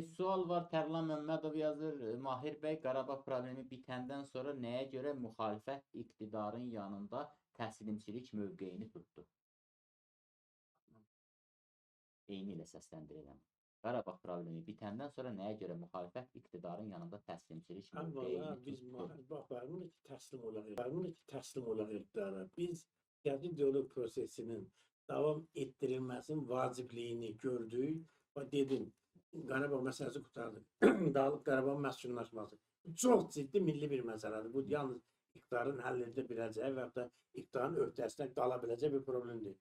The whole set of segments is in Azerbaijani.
Sual var, Tərlan Məmmədov yazır. Mahir bəy, Qarabağ problemi bitəndən sonra nəyə görə müxalifət iqtidarın yanında təslimçilik mövqeyini tutdu? Eyni ilə səsləndirirəm. Qarabağ problemi bitəndən sonra nəyə görə müxalifət iqtidarın yanında təslimçilik mövqeyini tutdu? Biz müxalifət təslim olaq iqtidara. Biz siyasi diyalog prosesinin davam etdirilməsinin vacibliyini gördük və dedim, Qarabağ məsələsi qurtardı. Dağlıq Qarabağ məskunlaşması. Çox ciddi milli bir məsələdir. Bu yalnız iqtidarın həll edə biləcəyi və ya da iqtidarın öhdəsində qala biləcəyi bir problem deyil.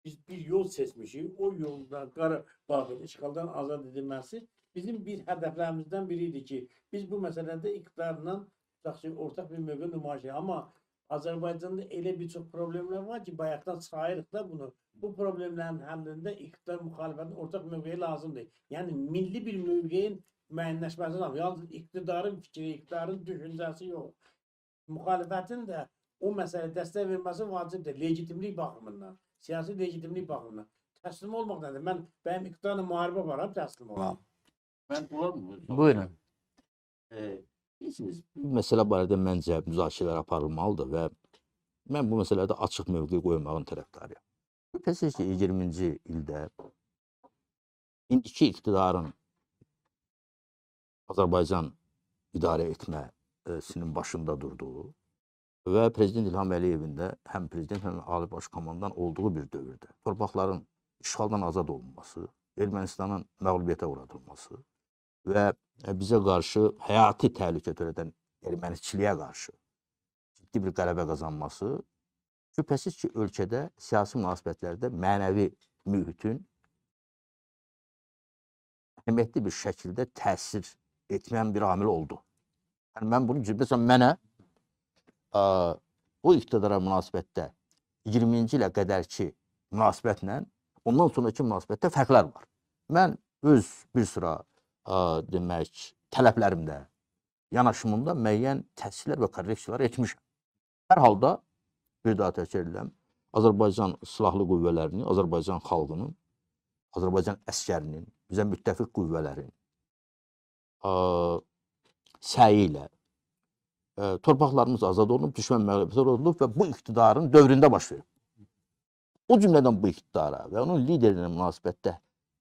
Biz bir yol seçmişik. O yolda Qarabağın işğaldan azad edilməsi bizim bir hədəflərimizdən biriydi ki, biz bu məsələdə iqtidarla ortaq bir mövqe nümayiş edirik. Amma Azərbaycanda elə bir çox problemlər var ki, bayaqdan sayırıq da bunu. Bu problemlərin həllində iqtidar müxalifətin ortaq mövqeyi lazımdır. Yəni milli bir mövqeyin müəyyənləşməsi lazım. Yalnız iqtidarın fikri, iqtidarın düşüncəsi yox. Müxalifətin də o məsələyə dəstək verməsi vacibdir. Legitimlik baxımından, siyasi legitimlik baxımından. Təslim olmaq nədir? Mən bəyəm iqtidarla müharibə varam, təslim olam. Mən olar mı? Buyurun. Bu məsələ barədə məncə müzakirələr aparılmalıdır və mən bu məsələdə açıq mövqe qoymağın tərəfdarıyam. Şübhəsiz ki, 20-ci ildə indiki iqtidarın Azərbaycan idarə etməsinin başında durduğu və Prezident İlham Əliyevin də həm prezident, həm Ali Baş Komandan olduğu bir dövrdə torpaqların işğaldan azad olunması, Ermənistanın məğlubiyyətə uğradılması və bizə qarşı həyati təhlükə törədən erməniçiliyə qarşı ciddi bir qələbə qazanması şübhəsiz ki, ölkədə siyasi münasibətlərdə mənəvi mühitin əhəmiyyətli bir şəkildə təsir etməyən bir amil oldu. Yəni, mən bunu məsələn, mənə o iqtidara münasibətdə 20-ci ilə qədərki münasibətlə ondan sonraki münasibətdə fərqlər var. Mən öz bir sıra demək, tələblərimdə, yanaşımımda müəyyən təsirlər və korreksiyalar etmişəm. Hər halda, bir daha təkrar edirəm, Azərbaycan silahlı qüvvələrinin, Azərbaycan xalqının, Azərbaycan əskərinin, bizə müttəfiq qüvvələrin səyi ilə torpaqlarımız azad olunub, düşmən məğlubiyyətə uğradılıb və bu iqtidarın dövründə baş verib. O cümlədən bu iqtidara və onun liderinin münasibətdə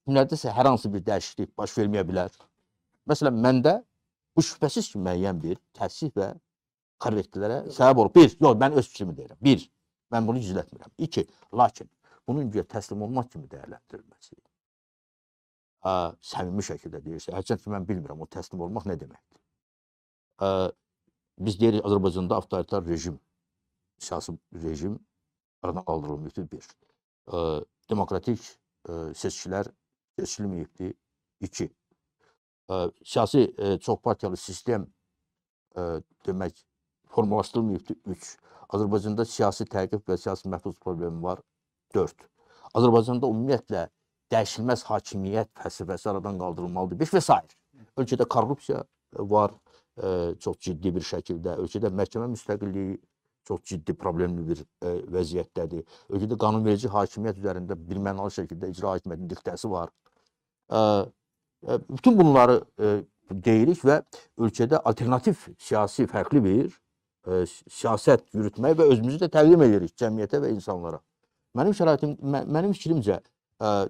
nərdəsə hər hansı bir dəyişiklik baş verməyə bilər. Məsələn, məndə bu şübhəsiz ki, müəyyən bir təsih və korrektilərə səbəb olur. Bir, yox, mən öz fikrimi deyirəm. Bir, mən bunu gizlətmirəm. İki, lakin bunun güya təslim olmaq kimi dəyərləndirilməsi səmimi şəkildə deyirsə, hərçənd ki, mən bilmirəm o təslim olmaq nə deməkdir. Biz deyirik, Azərbaycanda avtoritar rejim, siyasi rejim aradan qaldırılmayıbdır, bir. Demokratik seçkilər seçilməyibdir, iki. Siyasi çoxpartiyalı sistem demək, formalaşdırılmayıbdır, üç. Azərbaycanda siyasi təqib və siyasi məhbus problemi var, dörd. Azərbaycanda ümumiyyətlə dəyişilməz hakimiyyət fəlsəfəsi aradan qaldırılmalıdır, beş və s. Ölkədə korrupsiya var çox ciddi bir şəkildə, ölkədə məhkəmə müstəqilliyi çox ciddi problemli bir vəziyyətdədir. Ölkədə qanunverici hakimiyyət üzərində birmənalı şəkildə icra hakimiyyətinin diktəsi var. Bütün bunları deyirik və ölkədə alternativ siyasi fərqli bir siyasət yürütmək və özümüzü də təqdim edirik cəmiyyətə və insanlara. Mənim fikrimcə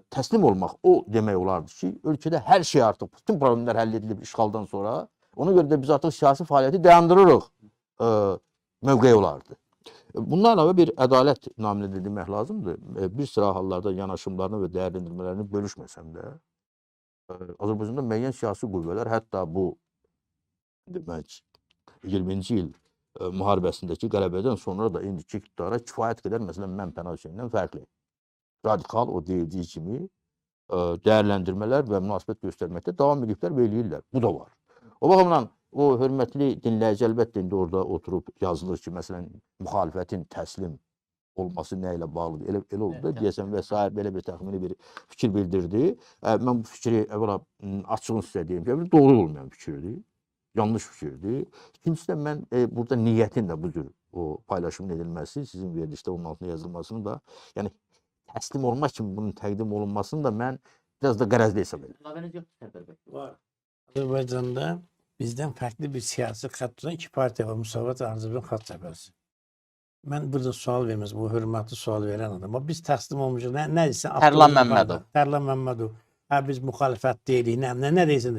təslim olmaq o demək olardı ki, ölkədə hər şey artıq, bütün problemlər həll edilib işğaldan sonra, ona görə də biz artıq siyasi fəaliyyəti dayandırırıq mövqeyi olardı. Bundan əlavə bir ədalət naminə də demək lazımdır. Bir sıra hallarda yanaşımlarını və dəyərləndirmələrini bölüşməsəm də, Azərbaycanda müəyyən siyasi qüvvələr, hətta bu 20-ci il müharibəsindəki qələbədən sonra da indiki iqtidara kifayət qədər, məsələn, mən Pənah Hüseynindən fərqli. Radikal, o deyildiyi kimi dəyərləndirmələr və münasibət göstərməkdə davam ediblər və eləyirlər. Bu da var. O baxımdan, o hörmətli dinləyici əlbəttə indi orada oturub yazılır ki, məsələn, müxalifətin təslim olması nə ilə bağlıdır, elə oldu da, deyəsən və s. belə bir təxmini bir fikir bildirdi. Mən bu fikri əvvəla açığın sizə deyim ki, doğru olmayan fikirdir, yanlış fikirdir. İkincisi də mən burada niyyətin də bu cür o paylaşımın edilməsi, sizin verilişdə onun altına yazılmasını da, yəni təslim olmaq kimi bunun təqdim olunmasını da mən Biraz da qərəzli hesab edir. Əlavəniz yoxdur Sərdar bəy. Var. Azərbaycanda bizdən fərqli bir siyasi xətt tutan iki partiya var. Müsavat və Azərbaycan Xalq Cəbhəsi. Mən burada sual verməz, bu hörmətli sual verən adam. Amma biz təslim olmuşuq. Nə isə Tərlan Məmmədov. Tərlan Məmmədov. Hə biz müxalifət deyirik. Nə deyirsən?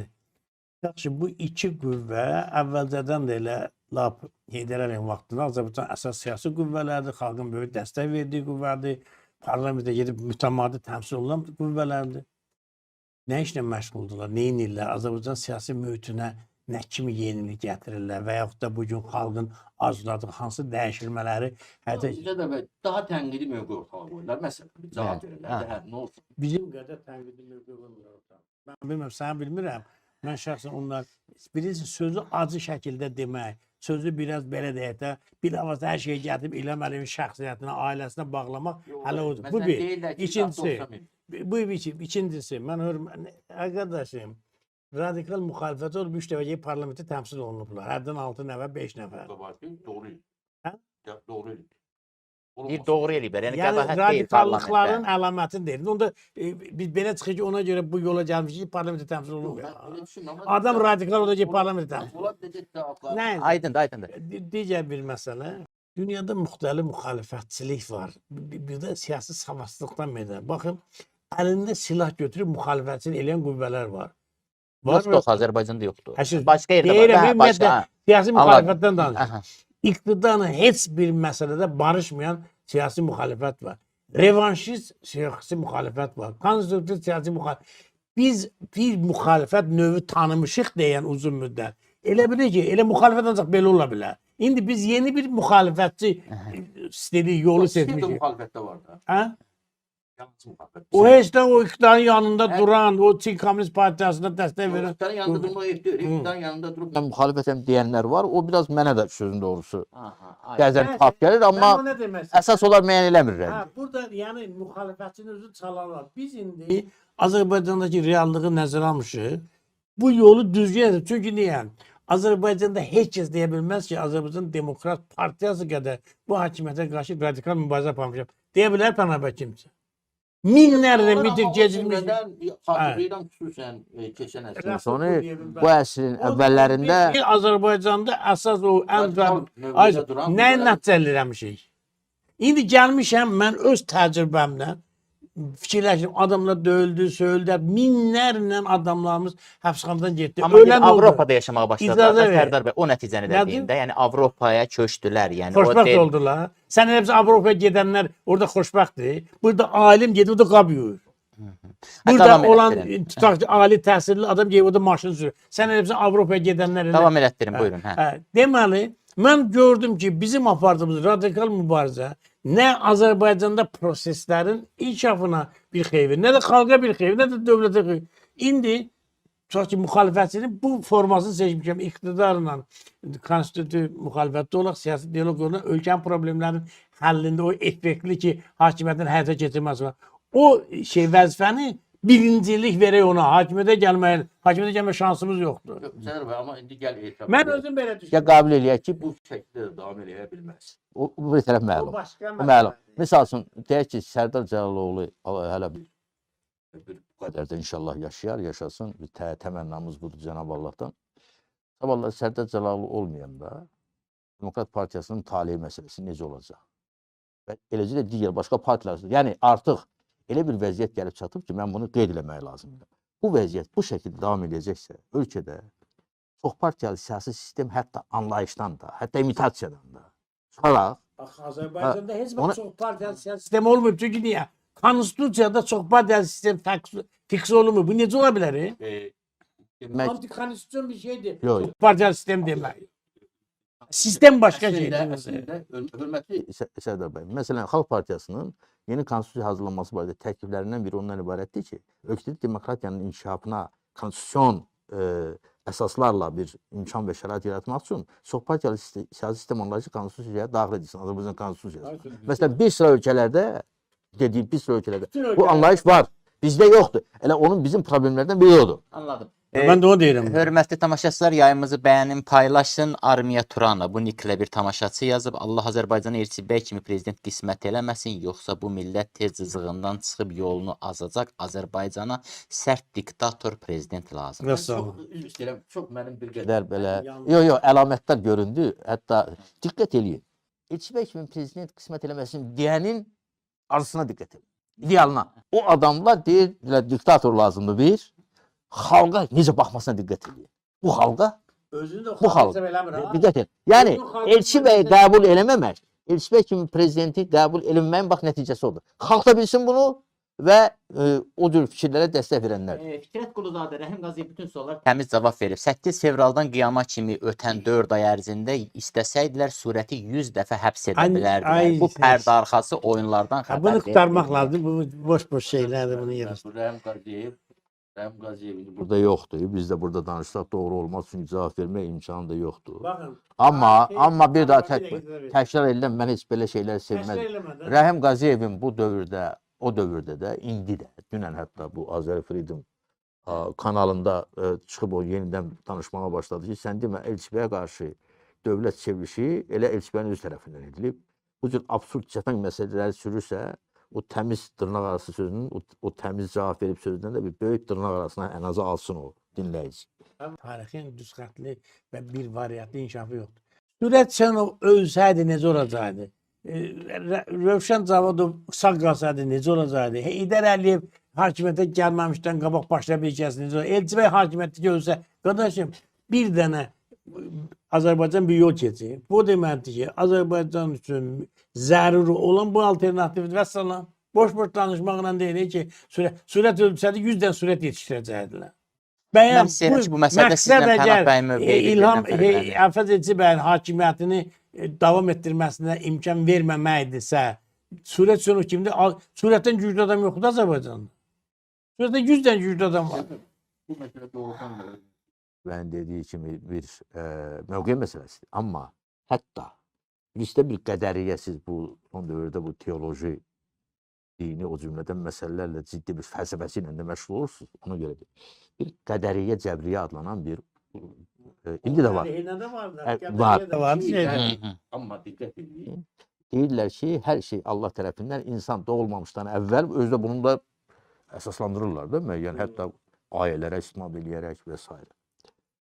Yaxşı, bu iki qüvvə əvvəlcədən də elə lap Heydər Əliyev vaxtında Azərbaycan əsas siyasi qüvvələrdir, xalqın böyük dəstək verdiyi qüvvədir, parlamentdə gedib mütəmadi təmsil olunan qüvvələrdir. Nə işlə məşğuldurlar, nə edirlər, Azərbaycan siyasi mühitinə nə kimi yenilik gətirirlər və yaxud da bugün xalqın arzuladığı hansı dəyişilmələri həyata Sərdar bəy, daha tənqidi mövqe ortaya qoyurlar. Məsələn, bir cavab verirlər. Hə, nə olsun? bizim qədər tənqidi mövqe qoyurlar. Mən bilmirəm, sən bilmirəm. Mən şəxsən onlar bilirsin sözü acı şəkildə demək, sözü biraz belə deyək də, bilavasitə hər şeyi gətirib İlham Əliyevin şəxsiyyətinə, ailəsinə bağlamaq hələ odur. Bu bir. İkincisi, mən arkadaşım, radikal müxalifət olub 3 dəfə parlamentdə təmsil olunublar. Hərdən 6 nəfər, 5 nəfər. Doğru. Hə? Doğru. Bir doğru eləyiblər. Yəni Yəni qəbahət deyil radikallıqların parlamentdə. əlamətini deyir. Onda biz belə çıxır ki, ona görə bu yola gəlmişik ki, parlamentdə təmsil olunmuyor. Adam radikal olacaq ki, parlamentdə təmsil olunmuyor. Nə? Aydındır. Digər bir məsələ. Dünyada müxtəlif müxalifətçilik var. Bir də siyasi savadsızlıqdan meydana. Baxın, əlində silah götürüb müxalifətçilik eləyən qüvvələr var. Yox, Azərbaycanda yoxdur. Həşir, Başqa yerdə var. deyirəm, Hə, ümumiyyətlə, başqa. siyasi müxalifətdən Aha. danışır. İqtidarla heç bir məsələdə barışmayan siyasi müxalifət var. Revanşist siyasi müxalifət var. Konstruktiv siyasi müxalifət. Biz bir müxalifət növü tanımışıq deyən uzun müddət. Elə bilir ki, elə müxalifət ancaq belə ola bilər. İndi biz yeni bir müxalifətçi stili, yolu seçmişik. Müxalifətdə var da. Hə? Yalnız müxalifət. O heç də o iqtidarın yanında duran, o Çin Komünist Partiyasına dəstək verən. İqtidarın yanında durmaq ehtiyor. İqtidarın yanında durub Mən müxalifətəm deyənlər var. O biraz mənə də sözün doğrusu Aha, aydın. bəzən tap gəlir, amma Mən o nə demək istəyirəm? əsas onlar müəyyən eləmirlər. Hə, burada yəni müxalifətçinin özü çalarlar. Biz indi Azərbaycandakı reallığı nəzərə almışıq. Bu yolu düzgün edir. Çünki niyə? Azərbaycanda heç kəs deyə bilməz ki, Azərbaycan Demokrat Partiyası qədər bu hakimiyyətə qarşı radikal mübarizə aparmışam. Deyə bilər Pənahbək kimsə. Minlərlə miting keçirmiş. Xatırlayıram xüsusən keçən əsr. Sonu bu əsrin əvvəllərində Azərbaycanda əsas o ən nə nəticə əldə eləmişik. İndi gəlmişəm mən öz təcrübəmlə fikirləşdim. Adamlar döyüldü, söyüldülər. Minlərlə adamlarımız həbsxanadan getdi. Amma Ölən oldu. Avropada yaşamağa başladılar. İcazə ver. Sərdar bəy, o nəticəni də Nədir? deyim də. Yəni Avropaya köçdülər. Yəni o Xoşbəxt deyil. oldular. Sən hepsi Avropaya gedənlər orada xoşbəxtdir. Burada alim gedib orada qab yuyur. Burada Davam olan elətdirin. tutaq ki, ali təhsilli adam gedib orada maşın sürür. Sən hepsi Avropaya gedənlər elə. Davam elətdirin, buyurun. Hə. Hə, deməli, mən gördüm ki, bizim apardığımız radikal mübarizə nə Azərbaycanda proseslərin inkişafına bir xeyir, nə də xalqa bir xeyir, nə də dövlətə xeyir. İndi tutaq ki, müxalifətçinin bu formasını seçmişəm. İqtidarla konstitutiv müxalifətdə olaq, siyasi dialoq olaq, ölkənin problemlərinin həllində o effektli ki, hakimiyyətin həyata keçirməsi var. O vəzifəni birincilik verək ona, hakimiyyətə gəlmə şansımız yoxdur. Sərdar bəy, amma indi gəl etiraf. Mən özüm belə ya düşünürəm. qəbul eləyək ki, bu şəkildə də davam eləyə bilməz. bu bir tərəf O məlum. başqa Bu məlum. məsələ. Misal üçün deyək ki, Sərdar Cəlalıoğlu hələ bir Bir qədər də inşallah yaşayar, yaşasın. Bir təmənnamız budur Cənab Allahdan. Sabahlar Sərdar Cəlalıoğlu olmayanda Demokrat Partiyasının taleyi məsələsi necə olacaq? Və eləcə də digər başqa partiyalar. Yəni artıq elə bir vəziyyət gəlib çatıb ki, mən bunu qeyd eləmək lazımdır. Bu vəziyyət bu şəkildə davam edəcəksə, ölkədə çox partiyalı siyasi sistem hətta anlayışdan da, hətta imitasiyadan da çıxaraq Bax, Azərbaycanda heç Ona- bir çox partiyalı siyasi sistem olmur. Çünki niyə? Konstitusiyada çox partiyalı sistem fiks olunmur. Bu necə ola bilər? demək Antikonstitusyon bir şeydir. Yox. Çox partiyalı sistem demək. Sistem başqa şeydir. Əslində, hörmətli Sərdar bəy, məsələn, Xalq Partiyasının yeni konstitusiya hazırlanması barədə təkliflərindən biri ondan ibarətdir ki, ölkədə demokratiyanın inkişafına konstitusion əsaslarla bir imkan və şərait yaratmaq üçün çox partiyalı siyasi sistem anlayışı konstitusiyaya daxil edilsin, Azərbaycan konstitusiyası. Məsələn, bir sıra ölkələrdə, dediyim bir sıra ölkələrdə bu anlayış var. Bizdə yoxdur. Elə onun bizim problemlərdən biri odur. Anladım. Ben de onu deyirəm. Hörmətli tamaşaçılar, yayımızı bəyənin, paylaşın. Armiya Turana bu niklə bir tamaşaçı yazıb. Allah Azərbaycana Elçi bəy kimi prezident qismət eləməsin, yoxsa bu millət tez cızığından çıxıb yolunu azacaq. Azərbaycana sərt diktator prezident lazım. Və sağ olun. Çox üzr istəyirəm. Çox mənim bir qədər qədər belə Yanlış. yo əlamətlər göründü. Hətta diqqət eləyin. Elçi bəy kimi prezident qismət eləməsin deyənin arzusuna diqqət edin. İdealına. O adamlar deyirlər diktator lazımdır bir. Xalqa necə baxmasına diqqət edin. Bu xalqa Özünü də Bu xalq. hesab eləmir ha. diqqət edin. Yəni Özünü xalq Elçi bəy qəbul eləməmək, Elçi bəy kimi prezidenti qəbul edilməyin bax nəticəsi odur. Xalq da bilsin bunu və o cür fikirlərə dəstək verənlər. Fikrət Quluzadə, Rəhim Qaziyev bütün suallar təmiz cavab verib. 8 fevraldan qiyama kimi ötən 4 ay ərzində istəsəydilər surəti 100 dəfə həbs edə Ay, bilərdilər. Bu ay, pərdə arxası oyunlardan Ha, xəbər bunu verir. qurtarmaq lazım. Bu boş şeylərdir bunu yerə. Rəhim Qaziyev indi Burada yoxdur. Biz də burada danışsaq doğru olmaz çünki cavab vermək imkanı da yoxdur. Baxın. Amma bir daha Bir dəqiqə təkrar edirəm, mən heç belə şeylər sevmədim. eləmədən. Rəhim Qaziyevin bu dövrdə, o dövrdə də, indi də, dünən hətta bu Azər Freedom kanalında çıxıb o yenidən danışmağa başladı ki, sən demə Elçi bəyə qarşı dövlət çevrilişi elə Elçi bəyin öz tərəfindən edilib. Bu cür absurd cəfəng məsələləri sürürsə, o təmiz dırnaq arası sözünün, o təmiz cavab verib sözündən də bir böyük dırnaq arasına ən azı alsın o dinləyici. Tarixin düz xətli və bir variantlı inkişafı yoxdur. Sürət Şənov ölsəydi necə olacaqdı? Rövşən Cavodov sağ qalsaydı necə olacaqdı? Heydər Əliyev hakimiyyətə gəlməmişdən qabaq başına bir kəs necə olacaqdı? Elçi bəy hakimiyyətə ölsə, qardaşım, bir dənə Azərbaycan bir yol keçir. Bu deməkdir ki, Azərbaycan üçün zəruri olan bu alternativdir və salam. Boş-boş danışmaqla deyil ki, sürət ölsəydi 100 dən sürət yetişdirəcəkdilər. Mən istəyirəm ki, bu məsələdə sizlə Pənah bəyin mövqeyi İlham bir-birinə Əfəz Elçi bəyin hakimiyyətini davam etdirməsinə imkan verməməkdirsə, Sürət Şənov kimdir? Sürətdən güclü adam yoxdur Azərbaycanda. Sürətdən 100 dən güclü adam var. bu məsələ doğrudan da Mən dediyi kimi bir mövqe məsələsidir. Amma hətta bizdə bir qədəriyyə siz bu son dövrdə bu teoloji dini o cümlədən məsələlərlə ciddi bir fəlsəfəsi ilə də məşğul olursunuz. Ona görə bir qədəriyyə cəbriyyə adlanan bir indi də var. Var. amma diqqət edin. Deyirlər ki, hər şey Allah tərəfindən insan doğulmamışdan əvvəl özdə bunu da əsaslandırırlar da müəyyən hətta ayələrə istinad eləyərək və s.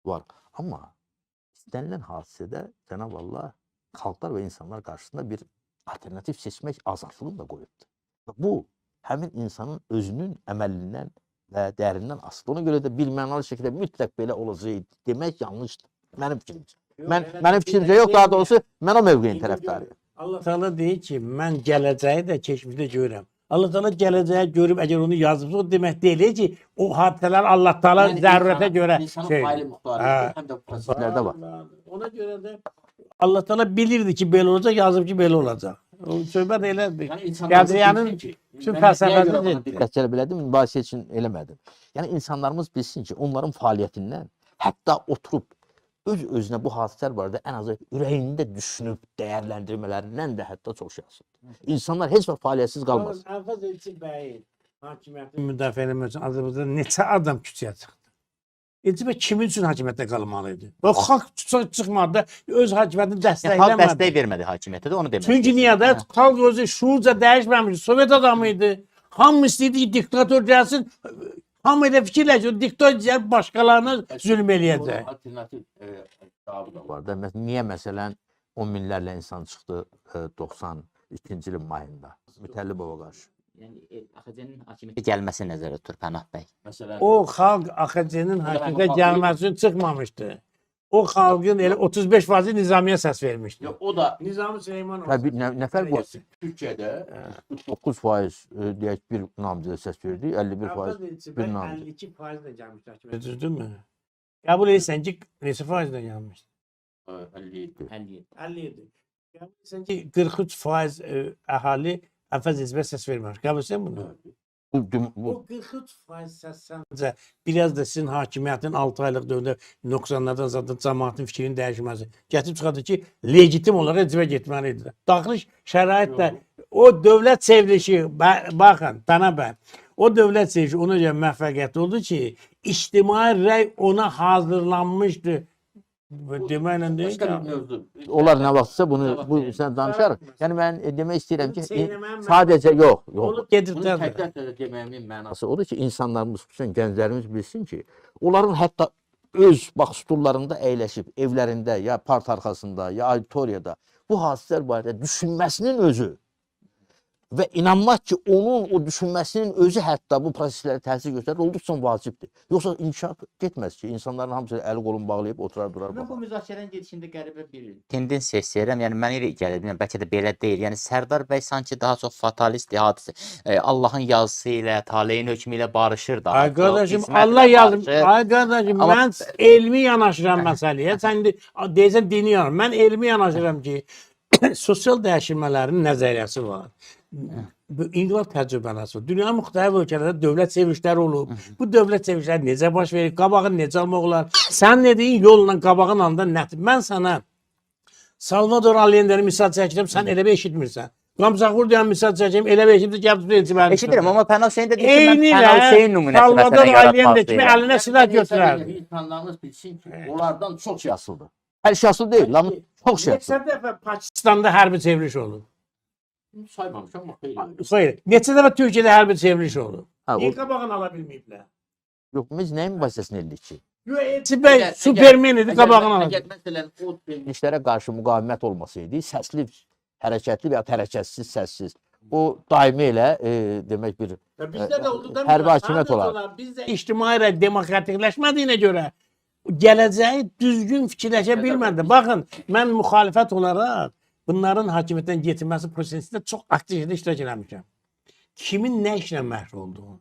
var. Amma istənilən hadisədə Cənab Allah xalqlar və insanlar qarşısında bir alternativ seçmək azadlığını da qoyubdur. Bu, həmin insanın özünün əməlindən və dərindən asılı. Ona görə də bilmənalı şəkildə mütləq belə olacaq demək yanlışdır. Mənim fikrimcə. Mənim fikrimcə yox, daha doğrusu mən o mövqeyin tərəfdarıyam. Allah Teala deyir ki, mən gələcəyi də keçmişdə görürəm. Allah Teala gələcəyi görüb əgər onu yazıbsa o demək deyil ki, o hadisələr Allah Teala zərurətə görə İnsanın faylı muxtarı həm də bu proseslərdə var. Ona görə də Allah Teala bilirdi ki, belə olacaq, yazıb ki, belə olacaq. O söhbət elədir. Yəni insanlar Qədriyanın bütün fəlsəfəsidir. Diqqət cəlb elədim, mübahisə üçün eləmədim. Yəni insanlarımız bilsin ki, onların fəaliyyətindən hətta oturub öz-özünə bu hadisələr barədə ən azı ürəyində düşünüb dəyərləndirmələrindən də hətta çox şey asılıdır. İnsanlar heç vaxt fəaliyyətsiz qalmaz. Əfəz Elçi bəyin hakimiyyətini müdafiə etmək üçün Azərbaycanda neçə adam küçəyə çıxdı? Elçi bəy kimin üçün hakimiyyətdə qalmalı idi? Və xalq çıxmadı da öz hakimiyyətini Xalq dəstəkləmədi. dəstək vermədi hakimiyyətə də onu demək. Çünki niyə də xalq özü şuurca dəyişməmiş, Sovet adamı idi. Hamı istəyirdi ki, diktator gəlsin. Hamı elə fikirləşir, diktator gəlib başqalarına zülm eləyəcək. Alternativ cavabı da var. Var da, niyə məsələn 10 minlərlə insan çıxdı 92-ci ilin mayında Mütəllibova qarşı? Yəni AXC-nin hakimiyyətə gəlməsi nəzərdə tutulur Pənah bəy. Məsələn, O xalq AXC-nin hakimiyyətə gəlməsi üçün çıxmamışdı. O xalqın elə 35% nizamiyə səs vermişdi. yox, o da Nizami Süleymanov. Təbii nə fərq var? Türkiyədə 9% deyək bir namizədə səs verdi, 51% bir namizədə. 52% də gəlmişdi hakimiyyətə, düzdürmü? Qəbul edirsən ki, neçə faizlə gəlmişdi? 57. 57. Qəbul edirsən ki, 43% əhali Əfəz Elçibəyə səs verməmiş. Qəbul edirsən bunu? Bu O 43% səsləncə biraz da sizin hakimiyyətin 6 aylıq dövrdə 90-lardan zaten cəmaətin fikrinin dəyişməsi. Gətirib çıxardı ki, legitim olaraq Elçibəyə getməlidir. Daxili şəraitdə o dövlət çevrilişi, baxın, Pənah bəy, o dövlət çevrilişi ona görə müvəffəqiyyətli oldu ki, ictimai rəy ona hazırlanmışdı. Deməklə deyil Başqa bir ki, mövzu. Onlar nə vaxtsa bunu Nə vaxt bu yəni? sən danışarıq. Yəni mən demək istəyirəm Bunu ki, çeynəməyin sadəcə yox. olub Bunu gedirlər. təkrar da deməyimin mənası. Mənası odur ki, insanlarımız, xüsusən gənclərimiz bilsin ki, onların hətta öz bax stullarında əyləşib, evlərində, ya part arxasında, ya auditoriyada bu hadisələr barədə düşünməsinin özü və inanmaq ki, onun o düşünməsinin özü hətta bu proseslərə təsir göstərir, olduqca vacibdir. Yoxsa inkişaf getməz ki, insanların hamısı əli qolunu bağlayıb oturar durar Mən bu baxar. müzakirənin gedişində qəribə bir tendensiya istəyirəm. Yəni mənə elə gəlir, bilmirəm, bəlkə də belə deyil. Yəni Sərdar bəy sanki daha çox fatalist hadisə, Allahın yazısı ilə, taleyin hökmü ilə barışır daha Ay çox. qardaşım, qismətlə Allah yazıb. barışır. Ay qardaşım, Amma- mən elmi yanaşıram məsələyə. Sən deyirsən dini yanaşıram. Mən elmi yanaşıram ki, sosial dəyişmələrin nəzəriyyəsi var. Bu inqilab təcrübələri var. Dünyanın müxtəlif ölkələrində dövlət sevinçləri olub. Bu dövlət sevinçləri necə baş verir? Qabağını necə almaq olar? Sən dediyin yolla qabağın anda nədir? Mən sənə Salvador Allende'ni misal çəkirəm, sən elə bir eşitmirsən. Qamsaqur deyən misal çəkirəm, elə bir eşitdir ki, gəlib Eşidirəm, amma Pənah Hüseyn də deyir ki, mən Eynilə Pənah Hüseyn nümunəsi Salvador məsələn Allende yaratmaq kimi istəyirəm. əlinə silah götürər. İnsanlarımız bilsin ki, onlardan çox Şiasıldır. Hər şiasıl deyil, lan çox şiasıl. Neçə dəfə Pakistanda hərbi çevriliş olub? saymamışam ama xeyli. Xeyr. Neçə dəfə Türkiyədə hərbi çevriliş olub? Ha, Niyə o, qabağını ala bilməyiblər? yox, biz nəyin mübahisəsini elədik ki? Yo, Elçibəy Superman idi, qabağını ala. Əgər məsələn o İşlərə qarşı müqavimət olmasaydı, səsli, hərəkətli və ya hərəkətsiz, səssiz, o daimi elə demək bir Bizdə də oldu da hərbi hakimiyyət olar. Bizdə ictimai rəy demokratikləşmədiyinə görə gələcəyi düzgün fikirləşə bilmədi. Baxın, mən müxalifət olaraq bunların hakimiyyətdən getirməsi prosesində çox aktiv iştirak eləmişəm. Kimin nə işlə məşğul olduğunu,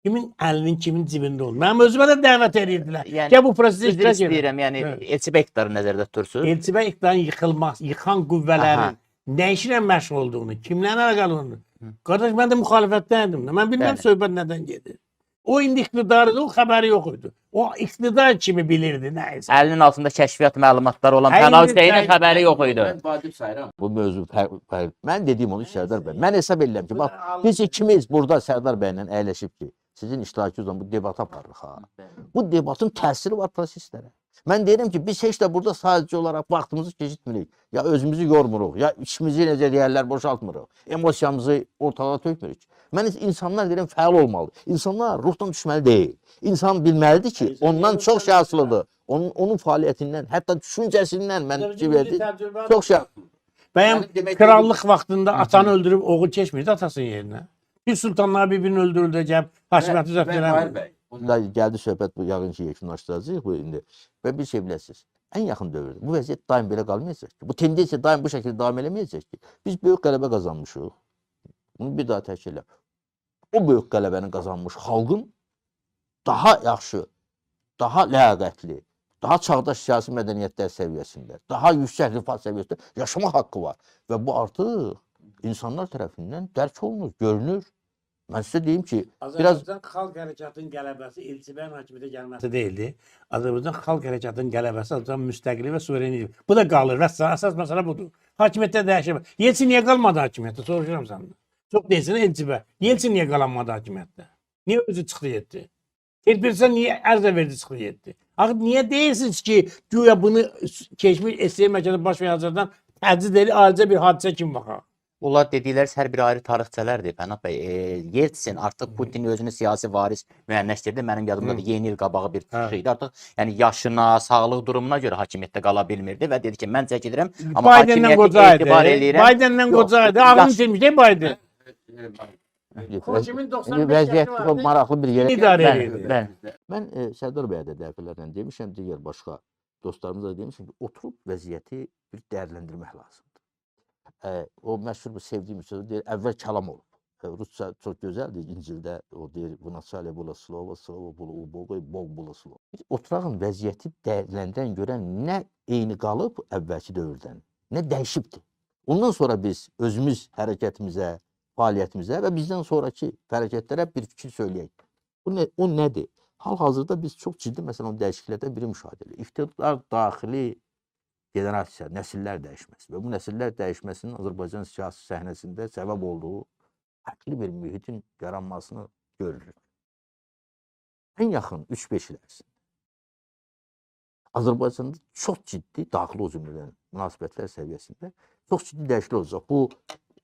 kimin əlinin kimin cibində olduğunu. Mənim özümə də dəvət edirdilər. Yəni, Gəl bu prosesdə Üzr iştirak elə. istəyirəm, yəni Evet. Elçibək iktidarı nəzərdə tutursunuz. Elçibə iqtidarın yıxılmaz, yıxan qüvvələrin Aha. nə işlə məşğul olduğunu, kimlərlə əlaqəli olduğunu. Qardaş, mən də müxalifətdəndim. Mən bilmirəm Bəli. söhbət nədən gedir. O indi iqtidardı, o xəbəri yox idi. O iqtidar kimi bilirdi nə isə. Əlinin altında kəşfiyyat məlumatları olan Hayır, Pənah Hüseynin hayır. xəbəri yox idi. Mən vacib sayıram. Bu mövzu fərq. Mən dediyim onu Sərdar bəy. Mən hesab edirəm ki, bax biz ikimiz burada Sərdar bəylə əyləşib ki, sizin iştirakınızla bu debatı aparırıq ha. Bu debatın təsiri var proseslərə. Mən deyirəm ki, biz heç də burada sadəcə olaraq vaxtımızı keçirtmirik. Ya özümüzü yormuruq, ya içimizi necə deyərlər boşaltmırıq. Emosiyamızı ortalığa tökmürük. Mən insanlar deyirəm fəal olmalı. İnsanlar ruhdan düşməli deyil. İnsan bilməlidir ki, ondan çox şey asılıdır. Onun fəaliyyətindən, hətta düşüncəsindən mən fikir verdim. Çox şey. Bəyəm Yəni demək krallıq vaxtında atanı öldürüb oğul keçmirdi atasının yerinə. Bir sultanlar bir-birini öldürüldəcək, hakimiyyəti zəbt Mahir eləmir. bəy. Bunda gəldi söhbət bu yağın ki, yekunlaşdıracağıq bu indi. Və bir şey biləsiniz. Ən yaxın dövrdə bu vəziyyət daim belə qalmayacaq ki. Bu tendensiya daim bu şəkildə davam eləməyəcək ki. Biz böyük qələbə qazanmışıq. Bunu bir daha təkrar elə. O böyük qələbəni qazanmış xalqın daha yaxşı, daha ləyaqətli, daha çağdaş siyasi mədəniyyətlər səviyyəsində, daha yüksək rifah səviyyəsində yaşama haqqı var. Və bu artıq insanlar tərəfindən dərk olunur, görünür. Mən sizə deyim ki, biraz Azərbaycan xalq hərəkatının qələbəsi Elçibəyin hakimiyyətə gəlməsi deyildi. Azərbaycan xalq hərəkatının qələbəsi Azərbaycan müstəqillik və suverenlik. Bu da qalır və əsas məsələ budur. Hakimiyyətdə dəyişmə. Yeltsin niyə qalmadı hakimiyyətdə? Soruşuram səndən. Çox deyirsən Elçibə. Yeltsin niyə qalamadı hakimiyyətdə? Niyə özü çıxdı getdi? Terpirsən niyə ərzə verdi çıxdı getdi? Axı niyə deyirsiniz ki, güya bunu keçmiş SSR mərkəzində baş verən Azərbaycan təcrid edir, ayrıca bir hadisə kimi baxaq. Bunlar dedikləriniz hər biri ayrı tarixçələrdir Pənah bəy. Yeltsin artıq Putin özünü siyasi varis müəyyənləşdirdi. Mənim yadımdadır, yeni il qabağı bir çıxış idi. Artıq yəni yaşına, sağlıq durumuna görə hakimiyyətdə qala bilmirdi və dedi ki, mən çəkilirəm, amma Biden'dən hakimiyyəti qoca idi. etibar eləyirəm. Biden'dən Yox, qoca idi. yaş- Ağlını itirmiş değil Biden. Kimin 95 vəziyyət yaşı çox vardı? maraqlı bir yerə İdarə Bəli, edirdi. bəli. Mən Sərdar bəyə də dəfələrlə demişəm, digər başqa dostlarımıza da demişəm ki, oturub vəziyyəti bir dəyərləndirmək lazımdır. O məşhur bu sevdiyim sözü deyir, əvvəl kəlam olub. Rusca çox gözəldir, İncildə o deyir, "Vnaçale было слово, слово было у Бога, и Бог было слово." Biz oturağın vəziyyəti dəyərləndirən görən nə eyni qalıb əvvəlki dövrdən, nə dəyişibdir. Ondan sonra biz özümüz hərəkətimizə, fəaliyyətimizə və bizdən sonraki hərəkətlərə bir fikir söyləyək. O nədir? Hal-hazırda biz çox ciddi məsələn o dəyişikliklərdən biri müşahidə edirik. İqtidar daxili generasiya, nəsillər dəyişməsi və bu nəsillər dəyişməsinin Azərbaycan siyasi səhnəsində səbəb olduğu fərqli bir mühitin yaranmasını görürük. ən yaxın 3-5 il ərzində Azərbaycanda çox ciddi daxili o cümlədən münasibətlər səviyyəsində çox ciddi dəyişiklik olacaq. Bu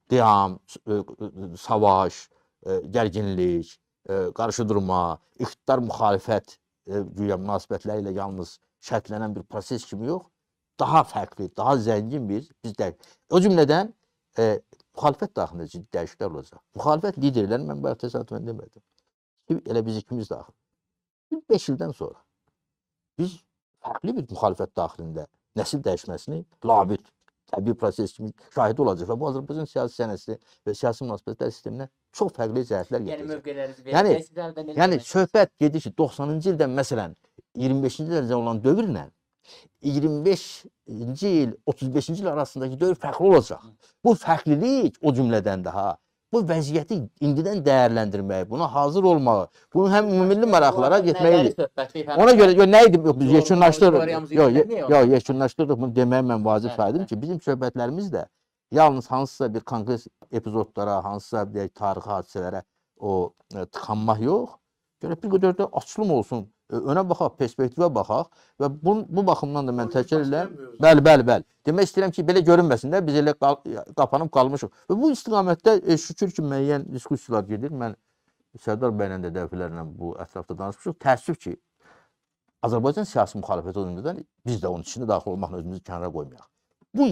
qiyam, savaş, gərginlik, qarşıdurma, iqtidar müxalifət güya münasibətləri ilə yalnız şərtlənən bir proses kimi yox, daha fərqli, daha zəngin biz də o cümlədən müxalifət daxilində ciddi dəyişikliklər olacaq. Müxalifət liderləri mən bayaq təsadüfən demədim. Elə biz ikimiz daxil. 5 ildən sonra biz fərqli bir müxalifət daxilində nəsil dəyişməsini labüd, təbii proses kimi şahidi olacaq və bu Azərbaycan siyasi sənəsi və siyasi münasibətlər sisteminə çox fərqli cəhətlər gətirəcək. Yəni söhbət gedir ki, 90-cı ildən məsələn 25-ci ildən olan dövrlə 25-ci il, 35-ci il arasındakı dövr fərqli olacaq. Bu fərqlilik o cümlədən daha bu vəziyyəti indidən dəyərləndirmək, buna hazır olmağı, bunu həm ümumilli maraqlara getməlidir. Ona görə nə idi? Biz yekunlaşdırdıq. Yekunlaşdırdıq. Bunu deməyə mən vacib saydım ki, bizim söhbətlərimiz də yalnız hansısa bir konkret epizodlara, hansısa bir tarixi hadisələrə o tıxanmaq yox. Görə bir qədər də açılım olsun. Önə baxaq, perspektivə baxaq və bu baxımdan da mən təkrar edirəm. Bəli. Demək istəyirəm ki, belə görünməsin də biz elə qapanıb qalmışıq. Və bu istiqamətdə şükür ki, müəyyən diskussiyalar gedir. Mən Sərdar bəylə də dəfələrlə bu ətrafda danışmışıq. Təəssüf ki, Azərbaycan siyasi müxalifəti olunmadan biz də onun içində daxil olmaqla özümüzü kənara qoymayaq. Bu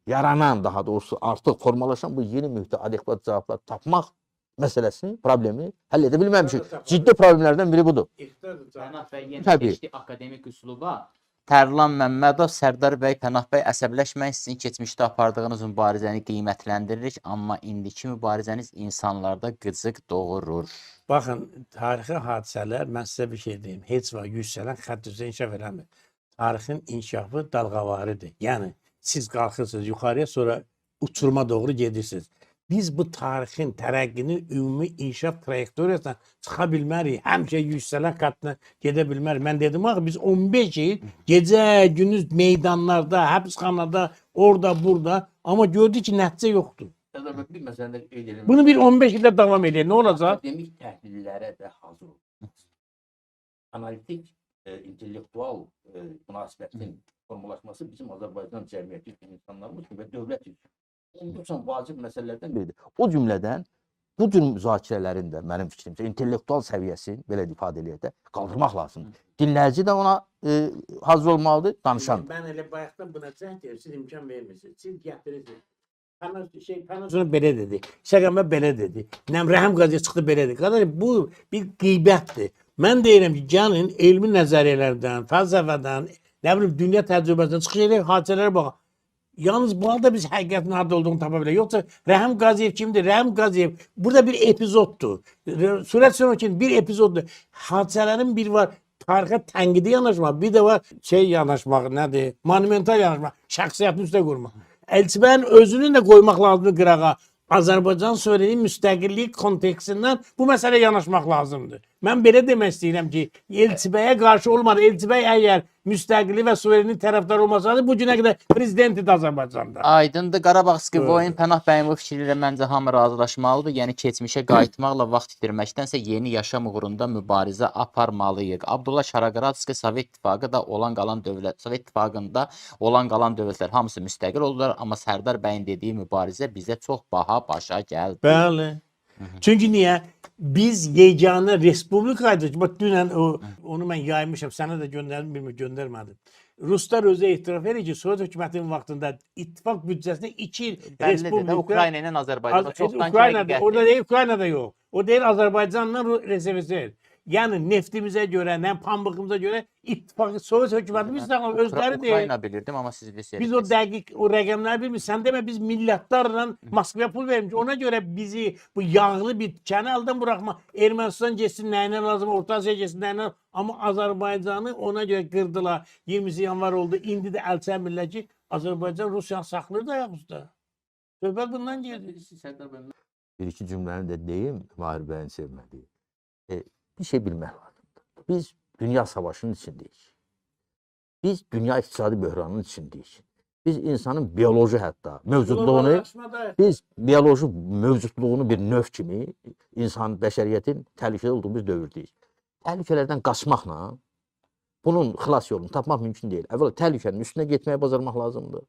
yaranan daha doğrusu artıq formalaşan bu yeni mühitə adekvat cavablar tapmaq məsələsini, problemi həll edə bilməmişik. Ciddi problemlərdən biri budur. Pənah bəy yenə keçdi akademik üsluba. Tərlan Məmmədov, Sərdar bəy, Pənah bəy əsəbləşməyin sizin keçmişdə apardığınız mübarizəni qiymətləndiririk, amma indiki mübarizəniz insanlarda qıcıq doğurur. Baxın, tarixi hadisələr, mən sizə bir şey deyim, heç vaxt yüksələn xətt üzrə inkişaf eləmir. Tarixin inkişafı dalğavarıdır. Yəni, siz qalxırsınız yuxarıya, sonra uçuruma doğru gedirsiniz. Biz bu tarixin tərəqqinin ümumi inkişaf trayektoriyasından çıxa bilmərik. Həmişə yüksələn xəttlə gedə bilmərik. Mən dedim axı biz 15 il gecə gündüz meydanlarda, həbsxanada, orada, burada, amma gördük ki, nəticə yoxdur. Bir məsələdə qeyd edelim. Bunu bir 15 ildə davam edir. Nə olacaq? Akademik təhlillərə də hazır olmalıyıq. Analitik, intellektual münasibətin formalaşması bizim Azərbaycan cəmiyyəti üçün, insanlarımız üçün və dövlət üçün olduqca vacib məsələlərdən biridir. O cümlədən bu cür müzakirələrin də mənim fikrimcə intellektual səviyyəsini belə ifadə eləyək də qaldırmaq lazımdır. Dinləyici də ona hazır olmalıdır, danışan. Mən elə bayaqdan buna cəhd edir, siz imkan vermirsiniz. Siz gətirirsiniz. Pənazını belə dedi, Şəqəmə belə dedi, Rəhəm Qaziyə çıxdı belə dedi. Qardaş, bu bir qeybətdir. Mən deyirəm ki, gəlin elmi nəzəriyyələrdən, fəlsəfədən, nə bilim, dünya təcrübəsindən çıxış edək, hadisələrə baxaq. Yalnız bu halda biz həqiqətin harda olduğunu tapa bilərik. Yoxsa Rəhəm Qaziyev kimdir? Rəhəm Qaziyev burada bir epizoddur. Sürət Sönökin bir epizoddur. Hadisələrin biri var tarixə tənqidi yanaşmaq, bir də var yanaşmaq, nədir? Monumental yanaşmaq, şəxsiyyətin üstə qurmaq. Elçibəyin özünün də qoymaq lazımdır qırağa. Azərbaycan suvereni müstəqillik kontekstindən bu məsələ yanaşmaq lazımdır. Mən belə demək istəyirəm ki, Elçibəyə qarşı olmadı. Elçibəy əgər müstəqillik və suvereni tərəfdar olmasaydı, bu günə qədər prezidentidir Azərbaycanda. Aydındır. Qarabağ Skivoyun Pənah bəyin bu fikri ilə məncə hamı razılaşmalıdır. Yəni keçmişə qayıtmaqla vaxt itirməkdənsə yeni yaşam uğrunda mübarizə aparmalıyıq. Abdullah Şaraqaradski Sovet İttifaqı da olan qalan dövlət, Sovet İttifaqında olan qalan dövlətlər hamısı müstəqil oldular, amma Sərdar bəyin dediyi mübarizə bizə çox baha başa gəldi. Bəli. Çünki niyə? Biz yeganə respublikaydı. Bax, dünən onu mən yaymışam, sənə də göndərdim, göndərmədim. Ruslar özü etiraf edir ki, Sovet hökumətinin vaxtında ittifaq büdcəsində 2 il respublika... Ukrayna ilə Azərbaycanda çoxdan Ukraynada, orada deyil, Ukraynada yox. O deyil, Azərbaycanla RSVS. Yəni neftimizə görə, nə pambığımıza görə ittifaqı Sovet hökumətimiz özləri deyil. Ukrayna bilirdim, amma siz bilirsiniz. Biz o dəqiq o rəqəmləri bilmirik. Sən demə biz milyardlarla Moskvaya pul vermiş. Ona görə bizi bu yağlı bitkəni əldən buraxma. Ermənistan getsin nəyinə lazım, Orta Asiya getsin nəyinə lazım. Amma Azərbaycanı ona görə qırdılar. 20 yanvar oldu. İndi də əl çəmirlər ki, Azərbaycan Rusiyanı saxlayır da ayaq üstə. Söhbət bundan gedir. Bir-iki cümləni də deyim, Mahir bəyin sevmədiyi. Bir şey bilmək lazımdır. Biz dünya savaşının içindəyik. Biz dünya iqtisadi böhranının içindəyik. Biz insanın bioloji hətta mövcudluğunu Qloballaşmada biz bioloji mövcudluğunu bir növ kimi insan bəşəriyyətin təhlükədə olduğu bir dövrdəyik. Təhlükələrdən qaçmaqla bunun xilas yolunu tapmaq mümkün deyil. Əvvəla təhlükənin üstünə getməyi bacarmaq lazımdır.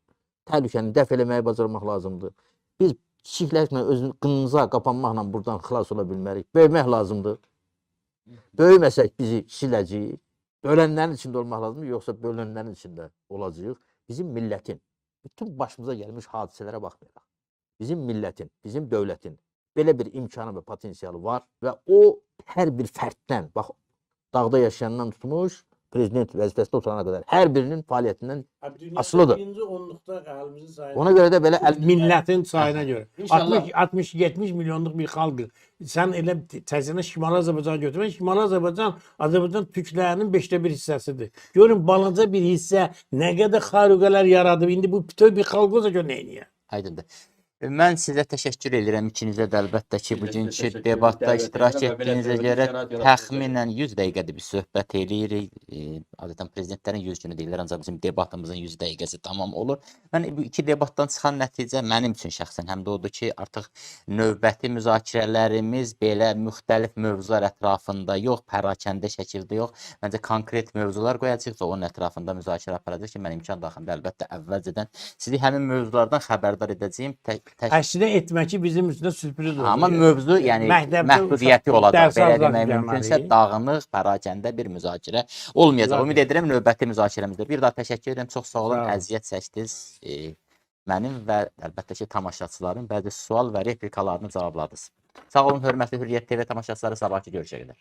Təhlükəni dəf eləməyi bacarmaq lazımdır. Biz kiçikləşmə özünü qınımıza qapanmaqla buradan xilas ola bilmərik. Böyümək lazımdır. Böyüməsək bizi siləcəyik. Bölənlərin içində olmaq lazımdır, yoxsa bölünənlərin içində olacağıq. Bizim millətin, bütün başımıza gəlmiş hadisələrə baxmayaraq, bizim millətin, bizim dövlətin belə bir imkanı və potensialı var və o hər bir fərddən, bax, dağda yaşayandan tutmuş, prezident vəzifəsində oturana qədər hər birinin fəaliyyətindən asılıdır. Birinci onluqda əlimizin sayı. Ona görə də belə Millətin sayına görə. İnşallah. 60-70 milyonluq bir xalq. Sən elə təzənə Şimali Azərbaycanı götürmək. Şimali Azərbaycan türklərinin 5də 1 hissəsidir. Görün balaca bir hissə nə qədər xariqələr yaradıb. İndi bu bütöv bir xalqıza görə nə edir? Aydındır. Mən sizə təşəkkür edirəm ikinizə də əlbəttə ki, Biz də bugünkü təşəkkür debatda edirik. iştirak Dəvət etdiyinizə və belə etdiyinizə dövlət görə şərait təxminən 100 dəqiqədir bir söhbət eləyirik. Adətən prezidentlərin 100 günü deyirlər, ancaq bizim debatımızın 100 dəqiqəsi tamam olur. Mən bu iki debatdan çıxan nəticə mənim üçün şəxsən həm də odur ki, artıq növbəti müzakirələrimiz belə müxtəlif mövzular ətrafında yox, pərakəndə şəkildə yox, məncə konkret mövzular qoyacağıq və onun ətrafında müzakirə aparacağıq ki, mən imkan daxilində əlbəttə əvvəlcədən sizi həmin mövzulardan xəbərdar edəcəyim. Əksinə etməki bizim üçün də sürpriz olur. Amma mövzu, yəni Məktəbdə məhdudiyyəti uşaq olacaq. dərs Belə alacaq demək mümkünsə deməli. dağınıq, pərakəndə bir müzakirə olmayacaq. Zaten. Ümid edirəm növbəti müzakirəmizdə. Bir daha təşəkkür edirəm. Çox sağ olun. Sağ olun. Əziyyət çəkdiniz. Mənim və əlbəttə ki, tamaşaçıların bəzi sual və replikalarını cavabladınız. Sağ olun, hörmətli Hürriyyət TV tamaşaçıları. Sabahki görüşə qədər.